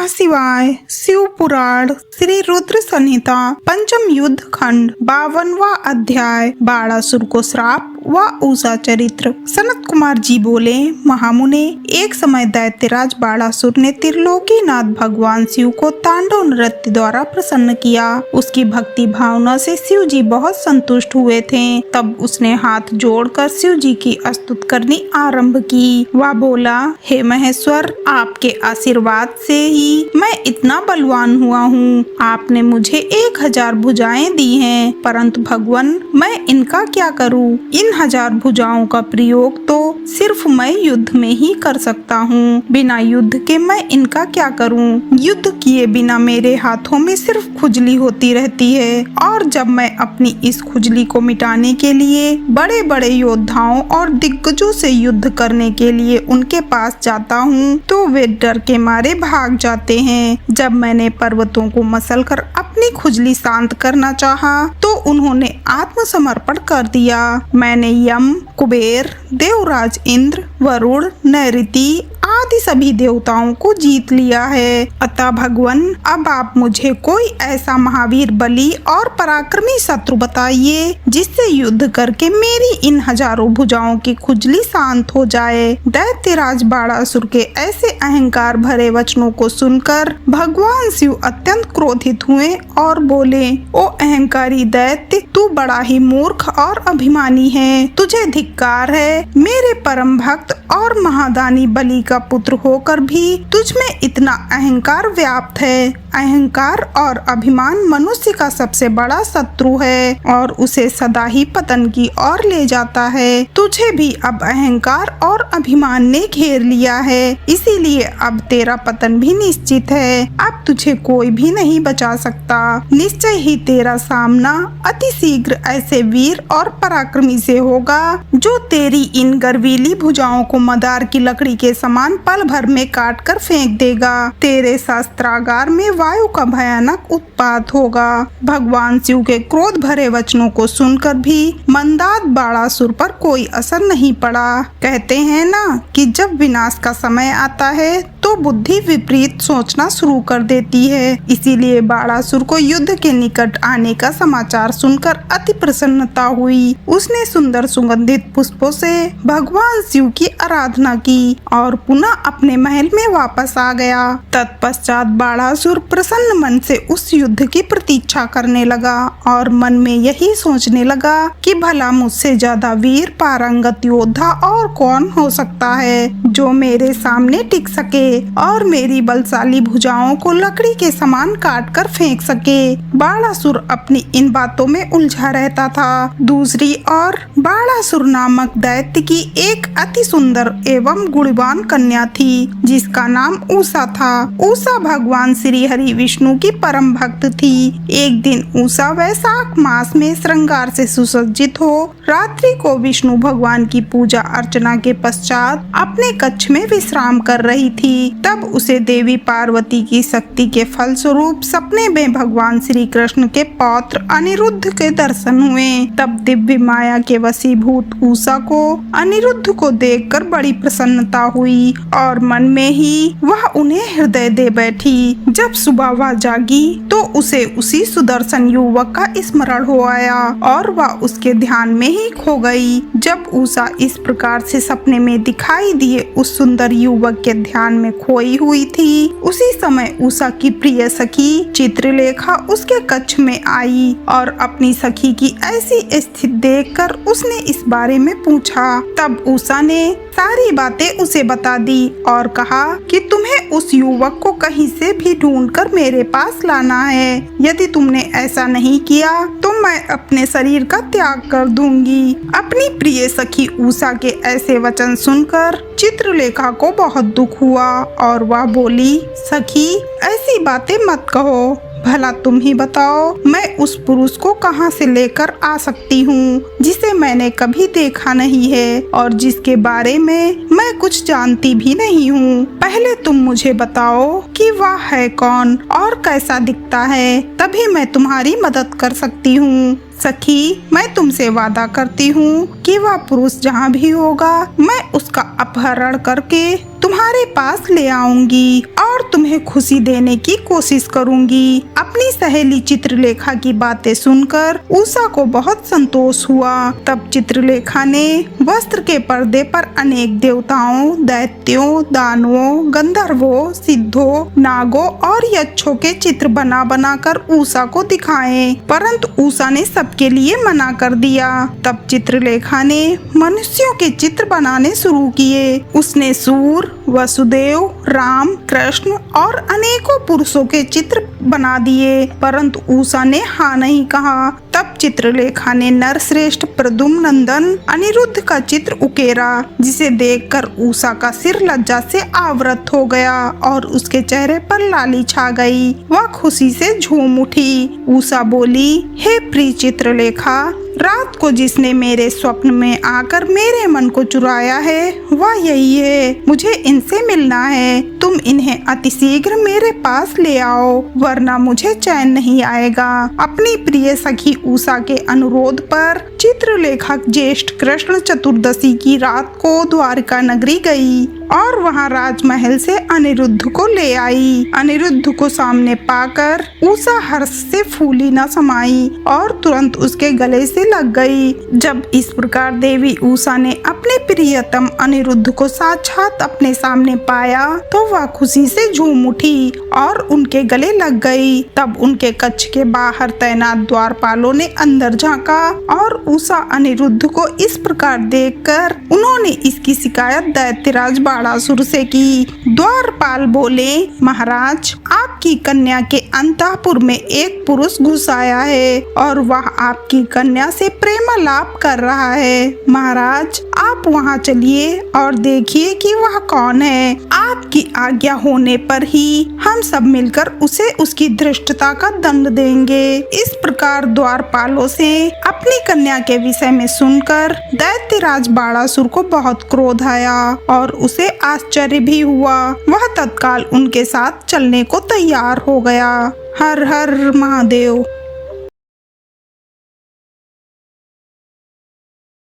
नमः शिवाय। शिव पुराण श्री रुद्र संहिता पंचम युद्ध खंड 52वां अध्याय बाणासुर को श्राप व उषा चरित्र। सनत कुमार जी बोले, महामुने, एक समय दैत्यराज बाणासुर ने त्रिलोकीनाथ भगवान शिव को तांडव नृत्य द्वारा प्रसन्न किया। उसकी भक्ति भावना से शिव जी बहुत संतुष्ट हुए थे। तब उसने हाथ जोड़कर शिव जी की स्तुति करनी आरंभ की। वह बोला, हे महेश्वर, आपके आशीर्वाद से ही मैं इतना बलवान हुआ हूँ। आपने मुझे 1000 भुजाएं दी हैं, परंतु भगवान मैं इनका क्या करूँ? इन 1000 भुजाओं का प्रयोग तो सिर्फ मैं युद्ध में ही कर सकता हूँ। बिना युद्ध के मैं इनका क्या करूँ? युद्ध किए बिना मेरे हाथों में सिर्फ खुजली होती रहती है, और जब मैं अपनी इस खुजली को मिटाने के लिए बड़े बड़े योद्धाओं और दिग्गजों से युद्ध करने के लिए उनके पास जाता हूँ तो वे डर के मारे भाग जाते हैं। जब मैंने पर्वतों को मसलकर अपनी खुजली शांत करना चाहा तो उन्होंने आत्मसमर्पण कर दिया। मैंने यम, कुबेर, देवराज इंद्र, वरुण, नैऋति आदि सभी देवताओं को जीत लिया है। अतः भगवान, अब आप मुझे कोई ऐसा महावीर, बली और पराक्रमी शत्रु बताइए जिससे युद्ध करके मेरी इन 1000 भुजाओं की खुजली शांत हो जाए। दैत्यराज बाणासुर के ऐसे अहंकार भरे वचनों को सुनकर भगवान शिव अत्यंत क्रोधित हुए और बोले, ओ अहंकारी दैत्य, तू बड़ा ही मूर्ख और अभिमानी है। तुझे धिक्कार है। मेरे परम भक्त और महादानी बलि का पुत्र होकर भी तुझ में इतना अहंकार व्याप्त है। अहंकार और अभिमान मनुष्य का सबसे बड़ा शत्रु है और उसे सदा ही पतन की ओर ले जाता है। तुझे भी अब अहंकार और अभिमान ने घेर लिया है, इसीलिए अब तेरा पतन भी निश्चित है। अब तुझे कोई भी नहीं बचा सकता। निश्चय ही तेरा सामना अति शीघ्र ऐसे वीर और पराक्रमी से होगा जो तेरी इन गर्वीली भुजाओं को मदार की लकड़ी के समान पल भर में काट कर फेंक देगा। तेरे शस्त्रागार में वायु का भयानक उत्पात होगा। भगवान शिव के क्रोध भरे वचनों को सुनकर भी मंदात बाणासुर पर कोई असर नहीं पड़ा। कहते हैं ना कि जब विनाश का समय आता है तो बुद्धि विपरीत सोचना शुरू कर देती है। इसीलिए बाणासुर को युद्ध के निकट आने का समाचार सुनकर अति प्रसन्नता हुई। उसने सुंदर सुगंधित पुष्पों से भगवान शिव की आराधना की और पुनः अपने महल में वापस आ गया। तत्पश्चात बाणासुर प्रसन्न मन से उस युद्ध की प्रतीक्षा करने लगा और मन में यही सोचने लगा कि भला मुझसे ज्यादा वीर पारंगत योद्धा और कौन हो सकता है जो मेरे सामने टिक सके और मेरी बलशाली भुजाओं को लकड़ी के समान काट कर फेंक सके। बाणासुर अपनी इन बातों में उलझा रहता था। दूसरी ओर बाणासुर नामक दैत्य की एक अति सुंदर एवं गुणवान कन्या थी जिसका नाम उषा था। उषा भगवान श्री हरि विष्णु की परम भक्त थी। एक दिन उषा वैशाख मास में श्रृंगार से सुसज्जित हो रात्रि को विष्णु भगवान की पूजा अर्चना के पश्चात अपने कक्ष में विश्राम कर रही थी। तब उसे देवी पार्वती की शक्ति के फलस्वरूप सपने में भगवान श्री कृष्ण के पौत्र अनिरुद्ध के दर्शन हुए। तब दिव्य माया के वशीभूत उषा को अनिरुद्ध को देखकर बड़ी प्रसन्नता हुई और मन में ही वह उन्हें हृदय दे बैठी। जब सुबह वह जागी तो उसे उसी सुदर्शन युवक का स्मरण हो आया और वह उसके ध्यान में ही खो गई। जब उषा इस प्रकार से सपने में दिखाई दिए उस सुंदर युवक के ध्यान में खोई हुई थी, उसी समय उषा की प्रिय सखी चित्रलेखा उसके कक्ष में आई और अपनी सखी की ऐसी स्थिति देखकर उसने इस बारे में पूछा। तब उषा ने सारी बातें उसे बता दी और कहा कि तुम्हें उस युवक को कहीं से भी ढूंढकर मेरे पास लाना है। यदि तुमने ऐसा नहीं किया तो मैं अपने शरीर का त्याग कर दूंगी। अपनी प्रिय सखी उषा के ऐसे वचन सुनकर चित्रलेखा को बहुत दुख हुआ और वह बोली, सखी, ऐसी बातें मत कहो। भला तुम ही बताओ, मैं उस पुरुष को कहाँ से लेकर आ सकती हूँ जिसे मैंने कभी देखा नहीं है और जिसके बारे में मैं कुछ जानती भी नहीं हूँ। पहले तुम मुझे बताओ कि वह है कौन और कैसा दिखता है, तभी मैं तुम्हारी मदद कर सकती हूँ। सखी, मैं तुमसे वादा करती हूँ कि वह पुरुष जहाँ भी होगा मैं उसका अपहरण करके तुम्हारे पास ले आऊंगी और तुम्हें उन्हें खुशी देने की कोशिश करूंगी। अपनी सहेली चित्रलेखा की बातें सुनकर उषा को बहुत संतोष हुआ। तब चित्रलेखा ने वस्त्र के पर्दे पर अनेक देवताओं, दैत्यों, दानवों, गंधर्वों, सिद्धों, नागों और यक्षों के चित्र बना बना कर उषा को दिखाए, परंतु उषा ने सबके लिए मना कर दिया। तब चित्रलेखा ने मनुष्यों के चित्र बनाने शुरू किए। उसने सूर, वसुदेव, राम, कृष्ण और अनेकों पुरुषों के चित्र बना दिए, परंतु उषा ने हाँ नहीं कहा। तब चित्रलेखा ने नरश्रेष्ठ प्रद्युम्न नंदन अनिरुद्ध का चित्र उकेरा, जिसे देखकर उषा का सिर लज्जा से आवृत हो गया और उसके चेहरे पर लाली छा गई। वह खुशी से झूम उठी। उषा बोली, हे प्रिय चित्रलेखा, रात को जिसने मेरे स्वप्न में आकर मेरे मन को चुराया है वह यही है। मुझे इनसे मिलना है। तुम इन्हें अतिशीघ्र मेरे पास ले आओ, वरना मुझे चैन नहीं आएगा। अपनी प्रिय सखी उषा के अनुरोध पर चित्रलेखा ज्येष्ठ कृष्ण चतुर्दशी की रात को द्वारका नगरी गई और वहां राजमहल से अनिरुद्ध को ले आई। अनिरुद्ध को सामने पाकर उषा हर्ष से फूली न समाई और तुरंत उसके गले से लग गई। जब इस प्रकार देवी उषा ने अपने प्रियतम अनिरुद्ध को साक्षात अपने सामने पाया तो वह खुशी से झूम उठी और उनके गले लग गई। तब उनके कक्ष के बाहर तैनात द्वारपालों ने अंदर झांका और उषा अनिरुद्ध को इस प्रकार देखकर उन्होंने इसकी शिकायत दैत्यराज बाणासुर से की। द्वारपाल बोले, महाराज, आपकी कन्या के अंतःपुर में एक पुरुष घुस आया है और वह आपकी कन्या से प्रेमालाप कर रहा है। महाराज, आप वहां चलिए और देखिए कि वह कौन है। आपकी आज्ञा होने पर ही हम सब मिलकर उसे उसकी धृष्टता का दंड देंगे। इस प्रकार द्वारपालों से अपनी कन्या के विषय में सुनकर दैत्यराज बाणासुर को बहुत क्रोध आया और उसे आश्चर्य भी हुआ। वह तत्काल उनके साथ चलने को तैयार हो गया। हर हर महादेव।